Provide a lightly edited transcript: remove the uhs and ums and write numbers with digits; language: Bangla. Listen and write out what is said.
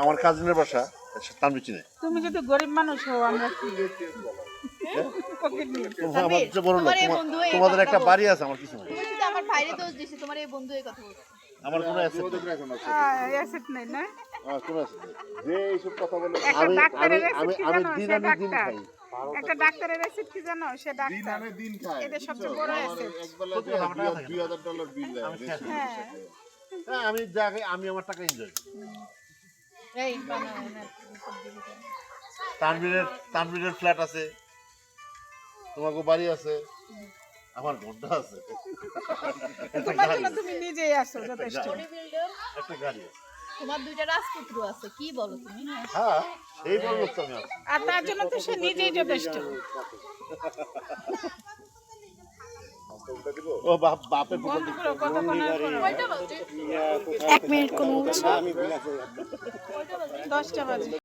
আমার কাজিনের বাসা তানভীর চিনে। তুমি যদি গরিব মানুষ হও আমরা কি পকেট নিয়ে আমার যে বড় লোক, তোমাদের একটা বাড়ি আছে, আমার কিছু নাই। তুমি শুধু আমার ভাইরে দোষ দিছি, তোমার এই বন্ধু এই কথা বলছে। আমার কোনো অ্যাসেট নেই। অ্যাসেট নাই না আমার কোনো অ্যাসেট নেই। যে এইসব কথা বলে একটা আমি ডাক্তারের আমি রেসিপি আমি জানো দিন সে আনি দিন ডাক্তার খাই। একটা ডাক্তারের রেসিপি কি জানো সে ডাক্তার দিন খায় এটা সবচেয়ে বড় অ্যাসেট একবেলা $2000 বিল দেয় হ্যাঁ হ্যাঁ, আমি যাকে আমি আমার টাকা এনজয় করি। এই বানাও না। তানভীরের ফ্ল্যাট আছে, তোমাকে বাড়ি আছে, আমার ঘন্টা আছে, একটা তোমার গাড়ি জন্য আছে, তুমি নিজেই আসো যথেষ্ট বডি বিল্ডার, একটা গাড়ি আছে। তোমার দুইটা রাজপুত্র আছে, কি বলো তুমি? হ্যাঁ, এই বড় লোক তো আমি আছি। আর তার জন্য তো সে নিজেই যথেষ্ট ও বাপের পুকুর বন্ধ করো কতক্ষণ আর করো কয়টা বাজে? 1 মিনিট কোন 10টা বাজে